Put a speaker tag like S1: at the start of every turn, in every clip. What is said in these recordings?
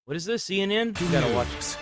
S1: What is this, CNN? You gotta watch this.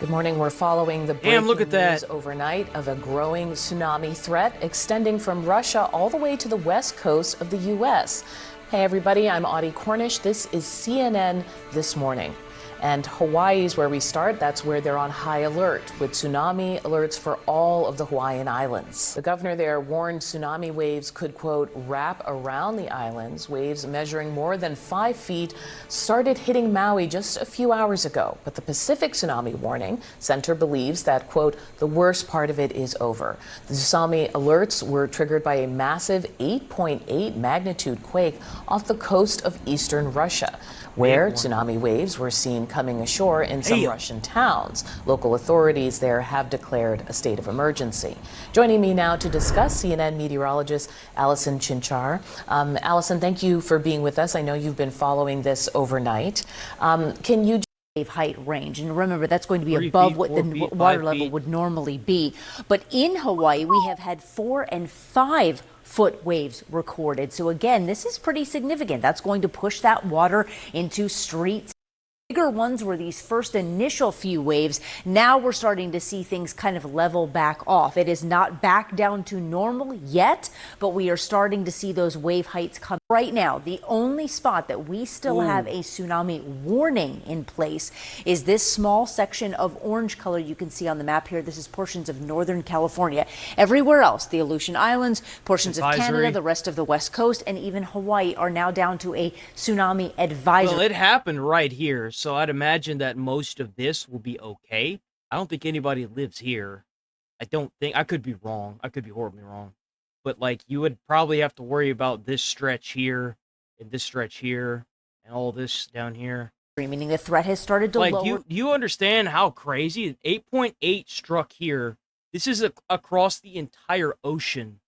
S2: Good morning. We're following the breaking
S1: Look at that.
S2: news overnight of a growing tsunami threat extending from Russia all the way to the west coast of the U.S. Hey, everybody, I'm Audie Cornish. This is CNN This Morning. And Hawaii is where we start. That's where they're on high alert with tsunami alerts for all of the Hawaiian Islands. The governor there warned tsunami waves could, quote, wrap around the islands. Waves measuring more than 5 feet started hitting Maui just a few hours ago. But the Pacific Tsunami Warning Center believes that, quote, the worst part of it is over. The tsunami alerts were triggered by a massive 8.8 magnitude quake off the coast of eastern Russia, where tsunami waves were seen coming ashore in some Russian towns. Local authorities there have declared a state of emergency. Joining me now to discuss, CNN meteorologist Allison Chinchar. Allison, thank you for being with us. I know you've been following this overnight. Can you
S3: wave height range, and remember that's going to be above what the water level would normally be. But in Hawaii, we have had 4 and 5 foot waves recorded. So again, this is pretty significant. That's going to push that water into streets. Bigger ones were these first initial few waves. Now we're starting to see things kind of level back off. It is not back down to normal yet, but we are starting to see those wave heights come. Right now, the only spot that we still have a tsunami warning in place is this small section of orange color you can see on the map here. This is portions of Northern California. Everywhere else, the Aleutian Islands, portions of Canada, the rest of the West Coast, and even Hawaii are now down to a tsunami advisory.
S1: Well, it happened right here, so I'd imagine that most of this will be okay. I don't think anybody lives here. I don't think. I could be wrong. I could be horribly wrong. But, like, you would probably have to worry about this stretch here, and this stretch here, and all this down here.
S3: Meaning the threat has started to lower.
S1: Like, you understand how crazy? 8.8 struck here. This is across the entire ocean.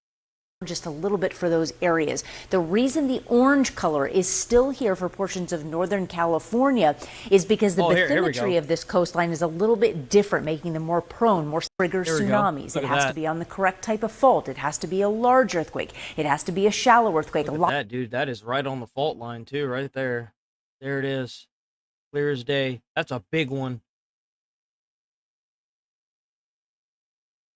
S3: Just a little bit for those areas. The reason the orange color is still here for portions of Northern California is because the bathymetry of this coastline is a little bit different, making them more prone, more trigger tsunamis. It has to be on the correct type of fault. It has to be a large earthquake. It has to be a shallow earthquake.
S1: Look at that, dude. That is right on the fault line too, right there. There it is. Clear as day. That's a big one.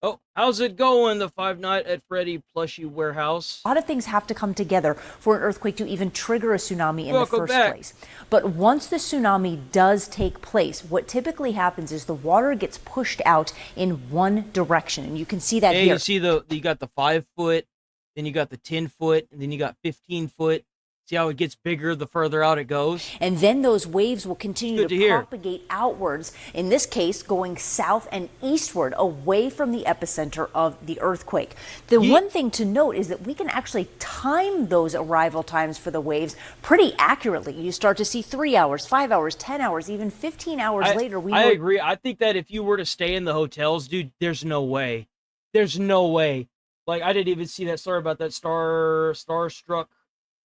S1: Oh, how's it going, the Five Nights at Freddy plushie warehouse?
S3: A lot of things have to come together for an earthquake to even trigger a tsunami in the first place. But once the tsunami does take place, what typically happens is the water gets pushed out in one direction. And you can see that here.
S1: You see you got the 5 foot, then you got the 10 foot, and then you got 15 foot. See how it gets bigger the further out it goes?
S3: And then those waves will continue to propagate outwards, in this case going south and eastward away from the epicenter of the earthquake. The one thing to note is that we can actually time those arrival times for the waves pretty accurately. You start to see 3 hours, 5 hours, 10 hours, even 15 hours later.
S1: I agree. I think that if you were to stay in the hotels, dude, there's no way. There's no way. Like, I didn't even see that. Sorry about that. Starstruck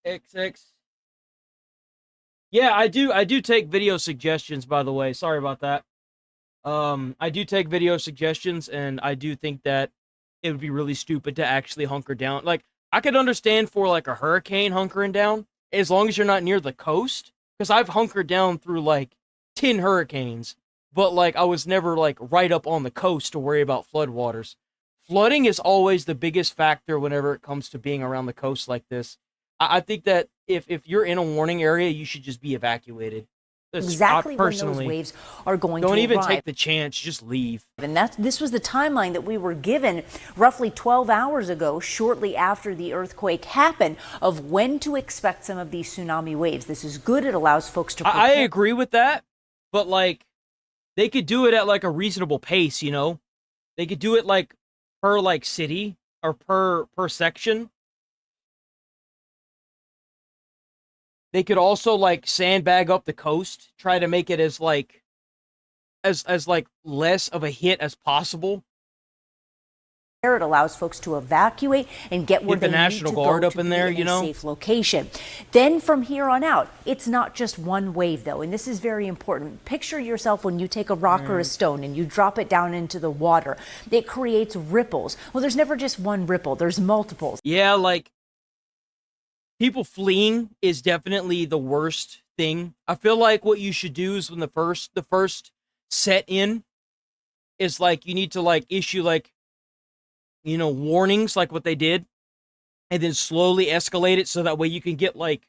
S1: XX. Yeah, I do take video suggestions, by the way. Sorry about that. I do take video suggestions, and I do think that it would be really stupid to actually hunker down. Like, I could understand for like a hurricane hunkering down, as long as you're not near the coast, because I've hunkered down through like 10 hurricanes, but like I was never like right up on the coast to worry about floodwaters. Flooding is always the biggest factor whenever it comes to being around the coast like this. I think that if you're in a warning area, you should just be evacuated.
S3: Exactly when those waves are going to arrive.
S1: Don't even take the chance, just leave.
S3: And this was the timeline that we were given roughly 12 hours ago, shortly after the earthquake happened, of when to expect some of these tsunami waves. This is good. It allows folks to prepare.
S1: I agree with that, but like they could do it at like a reasonable pace, you know? They could do it like per like city or per section. They could also like sandbag up the coast, try to make it as like less of a hit as possible.
S3: It allows folks to evacuate and get where they
S1: the National
S3: need to
S1: Guard
S3: go
S1: up
S3: to
S1: in there,
S3: be
S1: you
S3: in
S1: know,
S3: a safe location. Then from here on out, it's not just one wave though, and this is very important. Picture yourself when you take a rock or a stone and you drop it down into the water. It creates ripples. Well, there's never just one ripple. There's multiples.
S1: Yeah, like people fleeing is definitely the worst thing. I feel like what you should do is when the first set in is like you need to like issue like, you know, warnings like what they did, and then slowly escalate it so that way you can get like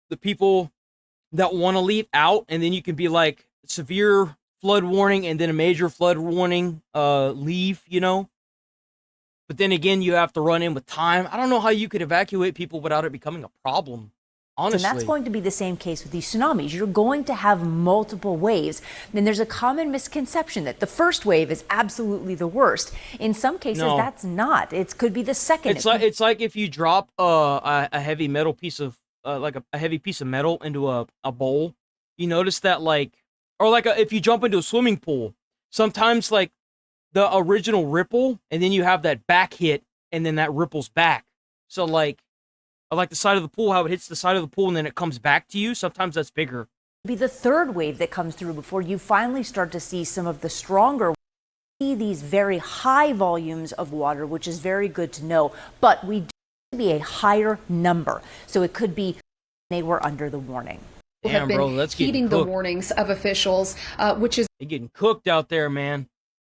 S1: the people that want to leave out, and then you can be like severe flood warning and then a major flood warning, leave, you know. But then again, you have to run in with time. I don't know how you could evacuate people without it becoming a problem, honestly.
S3: And that's going to be the same case with these tsunamis. You're going to have multiple waves. And there's a common misconception that the first wave is absolutely the worst. In some cases, that's not. It could be the second.
S1: It's like if you drop a heavy metal piece of like a heavy piece of metal into a bowl. You notice that like, or like if you jump into a swimming pool, sometimes like the original ripple, and then you have that back hit, and then that ripples back. So like the side of the pool, how it hits the side of the pool and then it comes back to you. Sometimes that's bigger.
S3: Be the third wave that comes through before you finally start to see some of the stronger. See these very high volumes of water, which is very good to know. But we do be a higher number, so it could be they were under the warning.
S1: Damn,
S4: have been
S1: bro, that's
S4: heeding the warnings of officials, which is
S1: they're getting cooked out there, man.